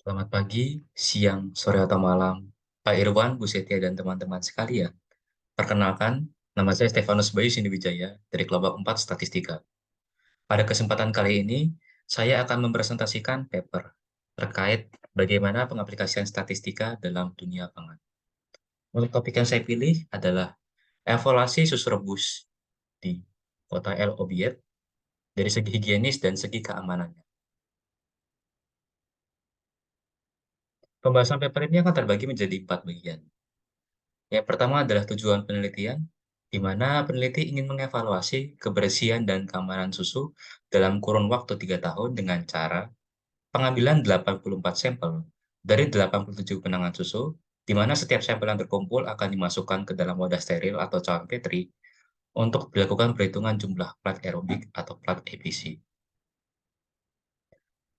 Selamat pagi, siang, sore, atau malam, Pak Irwan, Bu Setia, dan teman-teman sekalian. Perkenalkan, nama saya Stefanus Bayu Sindiwijaya dari Kelompok 4 Statistika. Pada kesempatan kali ini, saya akan mempresentasikan paper terkait bagaimana pengaplikasian statistika dalam dunia pangan. Untuk topik yang saya pilih adalah evaluasi susu rebus di kota El Obiet dari segi higienis dan segi keamanannya. Pembahasan paper ini akan terbagi menjadi 4 bagian. Yang pertama adalah tujuan penelitian, di mana peneliti ingin mengevaluasi kebersihan dan keamanan susu dalam kurun waktu 3 tahun dengan cara pengambilan 84 sampel dari 87 penangan susu, di mana setiap sampel yang terkumpul akan dimasukkan ke dalam wadah steril atau cawan Petri untuk dilakukan perhitungan jumlah plat aerobik atau plat APC.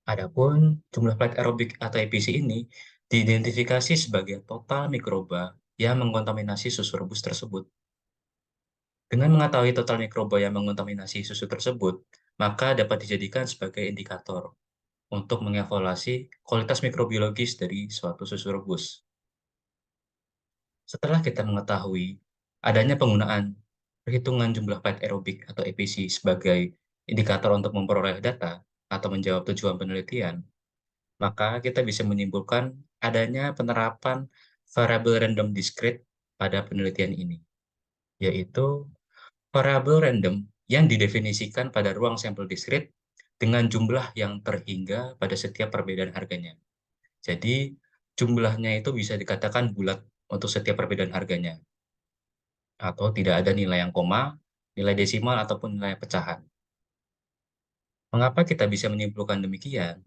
Adapun jumlah plat aerobik atau APC ini diidentifikasi sebagai total mikroba yang mengkontaminasi susu rebus tersebut. Dengan mengetahui total mikroba yang mengontaminasi susu tersebut, maka dapat dijadikan sebagai indikator untuk mengevaluasi kualitas mikrobiologis dari suatu susu rebus. Setelah kita mengetahui adanya penggunaan perhitungan jumlah pait aerobik atau EPC sebagai indikator untuk memperoleh data atau menjawab tujuan penelitian, maka kita bisa menyimpulkan adanya penerapan variabel random discrete pada penelitian ini, yaitu variabel random yang didefinisikan pada ruang sampel discrete dengan jumlah yang terhingga pada setiap perbedaan harganya. Jadi, jumlahnya itu bisa dikatakan bulat untuk setiap perbedaan harganya, atau tidak ada nilai yang koma, nilai desimal, ataupun nilai pecahan. Mengapa kita bisa menyimpulkan demikian?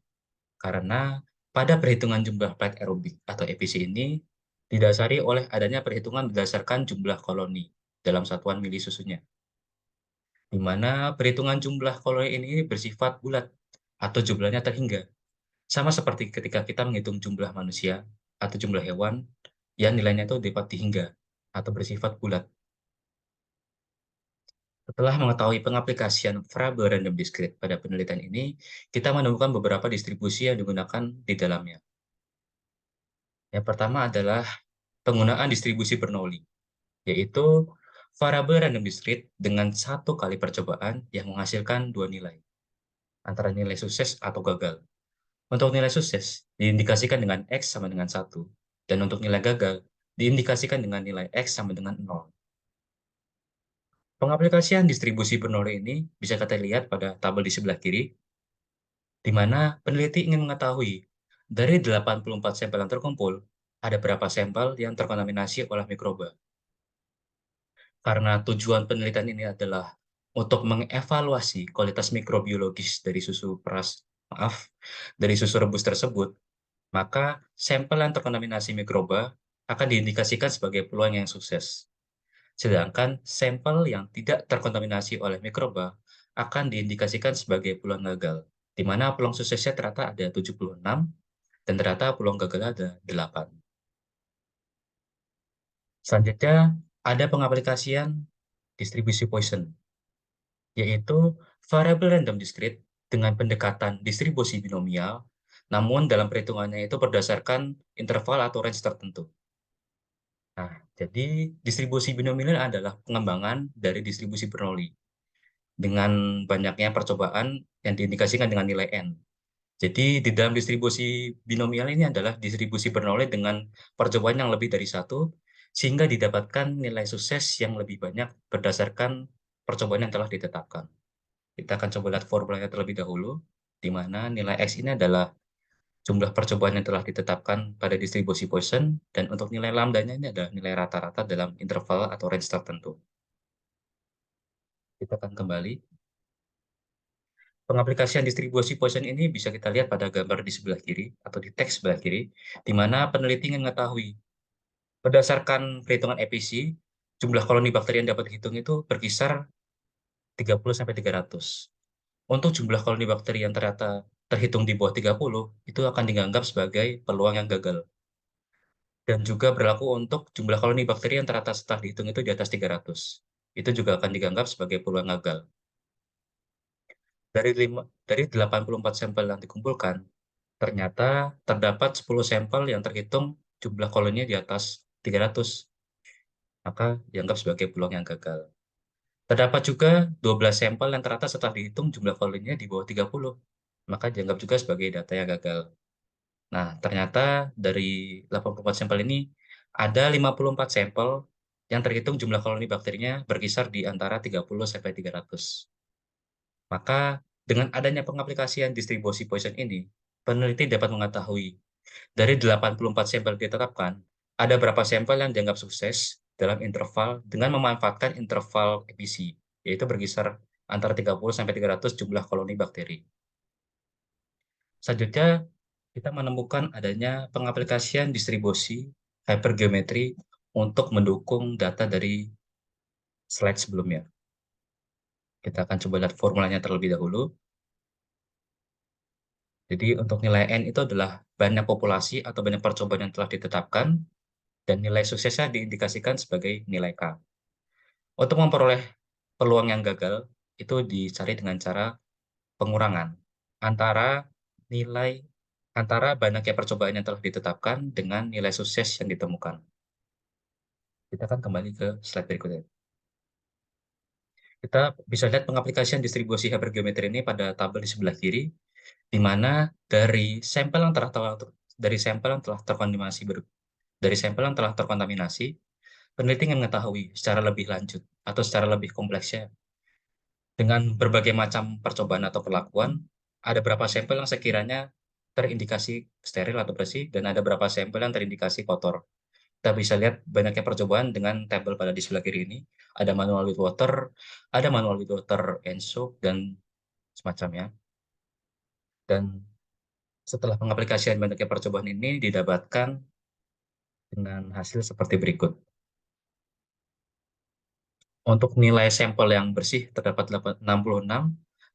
Karena pada perhitungan jumlah plat aerobik atau EPC ini didasari oleh adanya perhitungan berdasarkan jumlah koloni dalam satuan mili susunya, di mana perhitungan jumlah koloni ini bersifat bulat atau jumlahnya terhingga. Sama seperti ketika kita menghitung jumlah manusia atau jumlah hewan yang nilainya itu dapat dihingga atau bersifat bulat. Setelah mengetahui pengaplikasian variabel random discrete pada penelitian ini, kita menemukan beberapa distribusi yang digunakan di dalamnya. Yang pertama adalah penggunaan distribusi Bernoulli, yaitu variabel random discrete dengan satu kali percobaan yang menghasilkan dua nilai, antara nilai sukses atau gagal. Untuk nilai sukses diindikasikan dengan X sama dengan 1, dan untuk nilai gagal diindikasikan dengan nilai X sama dengan 0. Pengaplikasian distribusi Bernoulli ini bisa kita lihat pada tabel di sebelah kiri, di mana peneliti ingin mengetahui dari 84 sampel yang terkumpul, ada berapa sampel yang terkontaminasi oleh mikroba. Karena tujuan penelitian ini adalah untuk mengevaluasi kualitas mikrobiologis dari dari susu rebus tersebut, maka sampel yang terkontaminasi mikroba akan diindikasikan sebagai peluang yang sukses. Sedangkan sampel yang tidak terkontaminasi oleh mikroba akan diindikasikan sebagai peluang gagal, di mana peluang suksesnya ternyata ada 76 dan ternyata peluang gagal ada 8. Selanjutnya, ada pengaplikasian distribusi Poisson, yaitu variabel random discrete dengan pendekatan distribusi binomial, namun dalam perhitungannya itu berdasarkan interval atau range tertentu. Nah, jadi distribusi binomial adalah pengembangan dari distribusi Bernoulli dengan banyaknya percobaan yang diindikasikan dengan nilai n. Jadi di dalam distribusi binomial ini adalah distribusi Bernoulli dengan percobaan yang lebih dari satu, sehingga didapatkan nilai sukses yang lebih banyak berdasarkan percobaan yang telah ditetapkan. Kita akan coba lihat formulanya terlebih dahulu, di mana nilai X ini adalah jumlah percobaan yang telah ditetapkan pada distribusi Poisson, dan untuk nilai lambdanya ini adalah nilai rata-rata dalam interval atau range tertentu. Kita akan kembali. Pengaplikasian distribusi Poisson ini bisa kita lihat pada gambar di sebelah kiri atau di teks sebelah kiri, di mana peneliti ingin mengetahui berdasarkan perhitungan EPC, jumlah koloni bakteri yang dapat dihitung itu berkisar 30-300. Untuk jumlah koloni bakteri yang ternyata terhitung di bawah 30, itu akan dianggap sebagai peluang yang gagal. Dan juga berlaku untuk jumlah koloni bakteri yang ternyata setelah dihitung itu di atas 300. Itu juga akan dianggap sebagai peluang gagal. Dari 84 sampel yang dikumpulkan, Ternyata terdapat 10 sampel yang terhitung jumlah koloninya di atas 300, maka dianggap sebagai peluang yang gagal. Terdapat juga 12 sampel yang ternyata setelah dihitung jumlah koloninya di bawah 30, maka dianggap juga sebagai data yang gagal. Nah, ternyata dari 84 sampel ini, ada 54 sampel yang terhitung jumlah koloni bakterinya berkisar di antara 30 sampai 300. Maka, dengan adanya pengaplikasian distribusi Poisson ini, peneliti dapat mengetahui dari 84 sampel ditetapkan, ada berapa sampel yang dianggap sukses dalam interval dengan memanfaatkan interval efisi, yaitu berkisar antara 30 sampai 300 jumlah koloni bakteri. Selanjutnya, kita menemukan adanya pengaplikasian distribusi hypergeometri untuk mendukung data dari slide sebelumnya. Kita akan coba lihat formulanya terlebih dahulu. Jadi untuk nilai N itu adalah banyak populasi atau banyak percobaan yang telah ditetapkan, dan nilai suksesnya diindikasikan sebagai nilai K. Untuk memperoleh peluang yang gagal, itu dicari dengan cara pengurangan antara nilai antara banyaknya percobaan yang telah ditetapkan dengan nilai sukses yang ditemukan. Kita akan kembali ke slide berikutnya. Kita bisa lihat pengaplikasian distribusi hypergeometri ini pada tabel di sebelah kiri, di mana dari sampel yang telah terkontaminasi peneliti ingin mengetahui secara lebih lanjut atau secara lebih kompleksnya dengan berbagai macam percobaan atau perlakuan, ada berapa sampel yang sekiranya terindikasi steril atau bersih, dan ada berapa sampel yang terindikasi kotor. Kita bisa lihat banyaknya percobaan dengan tabel pada di sebelah kiri ini. Ada manual with water, ada manual with water and soap, dan semacamnya. Dan setelah pengaplikasian banyaknya percobaan ini didapatkan dengan hasil seperti berikut. Untuk nilai sampel yang bersih terdapat 66,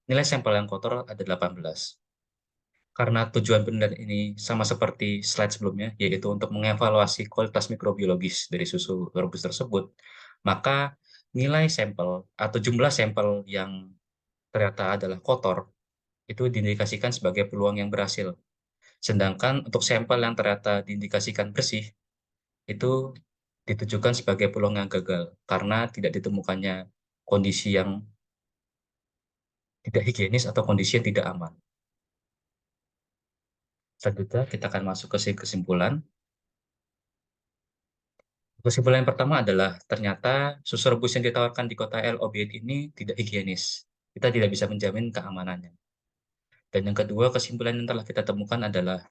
nilai sampel yang kotor ada 18. Karena tujuan penelitian ini sama seperti slide sebelumnya, yaitu untuk mengevaluasi kualitas mikrobiologis dari susu rebus tersebut, maka nilai sampel atau jumlah sampel yang ternyata adalah kotor itu diindikasikan sebagai peluang yang berhasil. Sedangkan untuk sampel yang ternyata diindikasikan bersih, itu ditujukan sebagai peluang yang gagal karena tidak ditemukannya kondisi yang tidak higienis atau kondisi yang tidak aman. Selanjutnya, kita akan masuk ke kesimpulan. Kesimpulan yang pertama adalah ternyata susu rebus yang ditawarkan di kota El Obeid ini tidak higienis. Kita tidak bisa menjamin keamanannya. Dan yang kedua, kesimpulan yang telah kita temukan adalah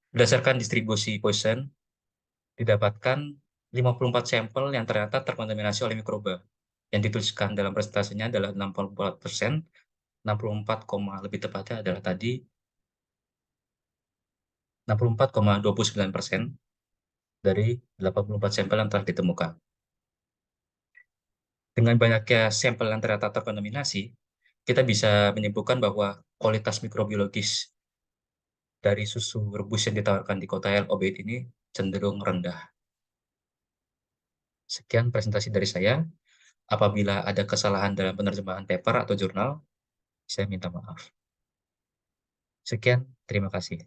berdasarkan distribusi Poisson, didapatkan 54 sampel yang ternyata terkontaminasi oleh mikroba. Yang dituliskan dalam presentasinya adalah 64%, 64, lebih tepatnya adalah tadi 64,29% dari 84 sampel yang telah ditemukan. Dengan banyaknya sampel yang ternyata terkontaminasi, kita bisa menyimpulkan bahwa kualitas mikrobiologis dari susu rebus yang ditawarkan di kota El Obeid ini cenderung rendah. Sekian presentasi dari saya. Apabila ada kesalahan dalam penerjemahan paper atau jurnal, saya minta maaf. Sekian, terima kasih.